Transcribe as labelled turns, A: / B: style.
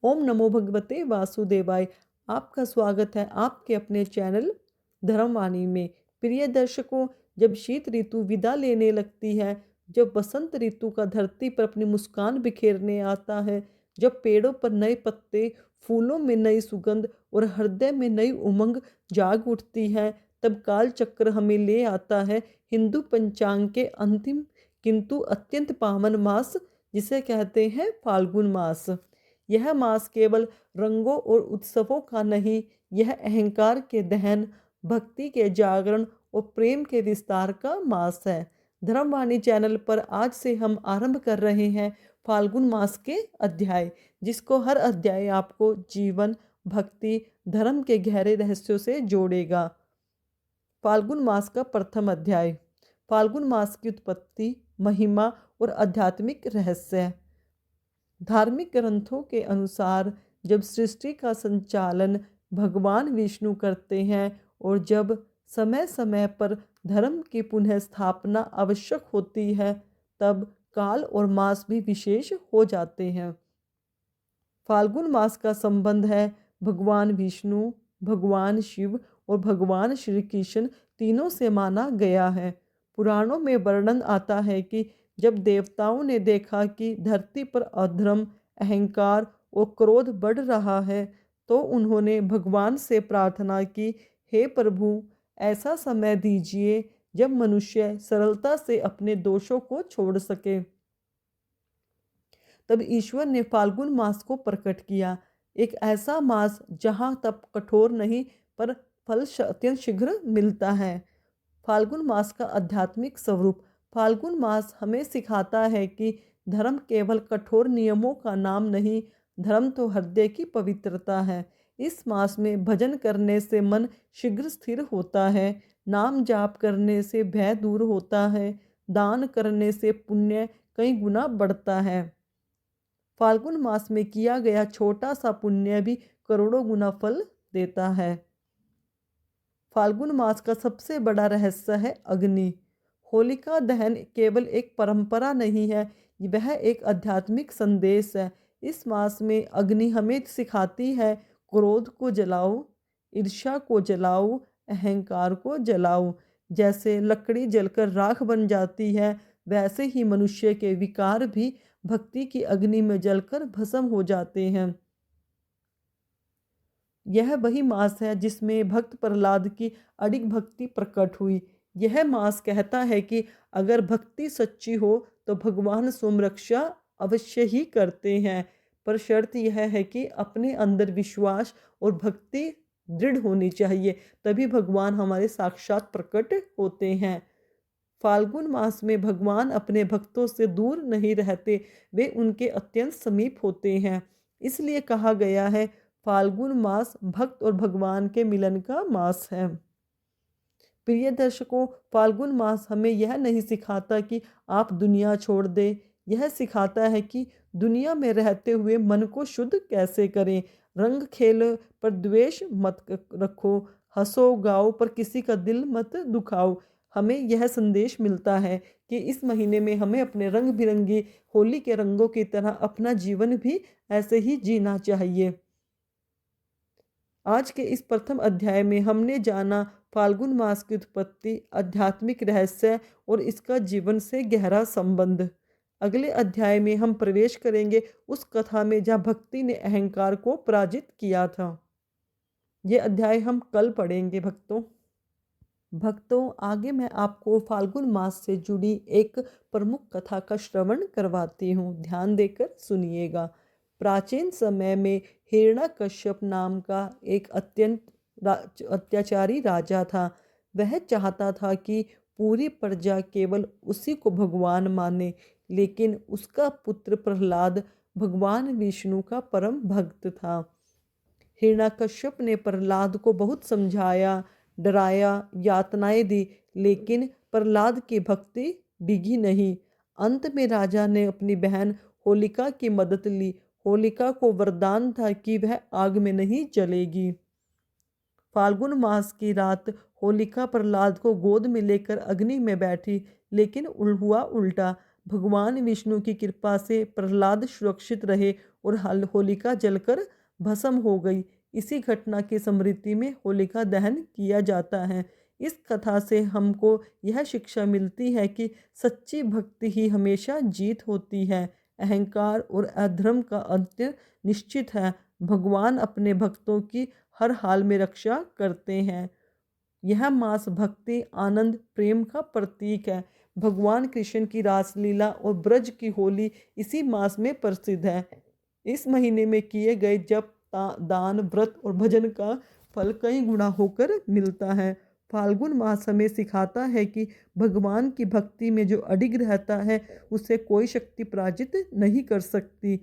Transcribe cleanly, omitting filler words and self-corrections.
A: ओम नमो भगवते वासुदेवाय। आपका स्वागत है आपके अपने चैनल धर्मवाणी में। प्रिय दर्शकों, जब शीत ऋतु विदा लेने लगती है, जब बसंत ऋतु का धरती पर अपनी मुस्कान बिखेरने आता है, जब पेड़ों पर नए पत्ते, फूलों में नई सुगंध और हृदय में नई उमंग जाग उठती है, तब काल चक्र हमें ले आता है हिंदू पंचांग के अंतिम किंतु अत्यंत पावन मास, जिसे कहते हैं फाल्गुन मास। यह मास केवल रंगों और उत्सवों का नहीं, यह अहंकार के दहन, भक्ति के जागरण और प्रेम के विस्तार का मास है। धर्मवाणी चैनल पर आज से हम आरंभ कर रहे हैं फाल्गुन मास के अध्याय, जिसको हर अध्याय आपको जीवन, भक्ति, धर्म के गहरे रहस्यों से जोड़ेगा। फाल्गुन मास का प्रथम अध्याय। फाल्गुन मास की उत्पत्ति, महिमा और आध्यात्मिक रहस्य। धार्मिक ग्रंथों के अनुसार जब सृष्टि का संचालन भगवान विष्णु करते हैं और जब समय समय पर धर्म की पुनः स्थापना आवश्यक होती है, तब काल और मास भी विशेष हो जाते हैं। फाल्गुन मास का संबंध है भगवान विष्णु, भगवान शिव और भगवान श्री कृष्ण तीनों से माना गया है। पुराणों में वर्णन आता है कि जब देवताओं ने देखा कि धरती पर अधर्म, अहंकार और क्रोध बढ़ रहा है, तो उन्होंने भगवान से प्रार्थना की, हे प्रभु, ऐसा समय दीजिए जब मनुष्य सरलता से अपने दोषों को छोड़ सके। तब ईश्वर ने फाल्गुन मास को प्रकट किया, एक ऐसा मास जहाँ तप कठोर नहीं पर फल अत्यंत शीघ्र मिलता है। फाल्गुन मास का आध्यात्मिक स्वरूप। फाल्गुन मास हमें सिखाता है कि धर्म केवल कठोर नियमों का नाम नहीं, धर्म तो हृदय की पवित्रता है। इस मास में भजन करने से मन शीघ्र स्थिर होता है, नाम जाप करने से भय दूर होता है, दान करने से पुण्य कई गुना बढ़ता है। फाल्गुन मास में किया गया छोटा सा पुण्य भी करोड़ों गुना फल देता है। फाल्गुन मास का सबसे बड़ा रहस्य है अग्नि। होलिका दहन केवल एक परंपरा नहीं है, वह एक आध्यात्मिक संदेश है। इस मास में अग्नि हमें सिखाती है, क्रोध को जलाओ, ईर्ष्या को जलाओ, अहंकार को जलाओ। जैसे लकड़ी जलकर राख बन जाती है, वैसे ही मनुष्य के विकार भी भक्ति की अग्नि में जलकर भस्म हो जाते हैं। यह वही मास है जिसमें भक्त प्रहलाद की अडिग भक्ति प्रकट हुई। यह मास कहता है कि अगर भक्ति सच्ची हो तो भगवान स्वयं रक्षा अवश्य ही करते हैं, पर शर्त यह है कि अपने अंदर विश्वास और भक्ति दृढ़ होनी चाहिए, तभी भगवान हमारे साक्षात प्रकट होते हैं। फाल्गुन मास में भगवान अपने भक्तों से दूर नहीं रहते, वे उनके अत्यंत समीप होते हैं। इसलिए कहा गया है, फाल्गुन मास भक्त और भगवान के मिलन का मास है। प्रिय दर्शकों, फाल्गुन मास हमें यह नहीं सिखाता कि आप दुनिया छोड़ दें, यह सिखाता है कि दुनिया में रहते हुए मन को शुद्ध कैसे करें। रंग खेल पर द्वेष मत रखो, हंसो गाओ पर किसी का दिल मत दुखाओ। हमें यह संदेश मिलता है कि इस महीने में हमें अपने रंग बिरंगी होली के रंगों की तरह अपना जीवन भी ऐसे ही जीना चाहिए। आज के इस प्रथम अध्याय में हमने जाना फाल्गुन मास की उत्पत्ति, आध्यात्मिक रहस्य और इसका जीवन से गहरा संबंध। अगले अध्याय में हम प्रवेश करेंगे उस कथा में जहाँ भक्ति ने अहंकार को पराजित किया था। ये अध्याय हम कल पढ़ेंगे भक्तों, आगे मैं आपको फाल्गुन मास से जुड़ी एक प्रमुख कथा का श्रवण करवाती हूँ, ध्यान देकर सुनिएगा। प्राचीन समय में हिरण्यकश्यप नाम का एक अत्यंत अत्याचारी राजा था। वह चाहता था कि पूरी प्रजा केवल उसी को भगवान माने, लेकिन उसका पुत्र प्रहलाद भगवान विष्णु का परम भक्त था। हिरण्यकश्यप ने प्रहलाद को बहुत समझाया, डराया, यातनाएं दी, लेकिन प्रहलाद की भक्ति डिगी नहीं। अंत में राजा ने अपनी बहन होलिका की मदद ली। होलिका को वरदान था कि वह आग में नहीं जलेगी। फाल्गुन मास की रात होलिका प्रहलाद को गोद में लेकर अग्नि में बैठी, लेकिन हुआ उल्टा। भगवान विष्णु की कृपा से प्रहलाद सुरक्षित रहे और होलिका जलकर भस्म हो गई। इसी घटना की स्मृति में होलिका दहन किया जाता है। इस कथा से हमको यह शिक्षा मिलती है कि सच्ची भक्ति ही हमेशा जीत होती है। अहंकार और अधर्म का अंत निश्चित है। भगवान अपने भक्तों की हर हाल में रक्षा करते हैं। यह मास भक्ति, आनंद, प्रेम का प्रतीक है। भगवान कृष्ण की रासलीला और ब्रज की होली इसी मास में प्रसिद्ध है। इस महीने में किए गए जप, दान, व्रत और भजन का फल कई गुना होकर मिलता है। फाल्गुन मास हमें सिखाता है कि भगवान की भक्ति में जो अडिग रहता है उसे कोई शक्ति पराजित नहीं कर सकती।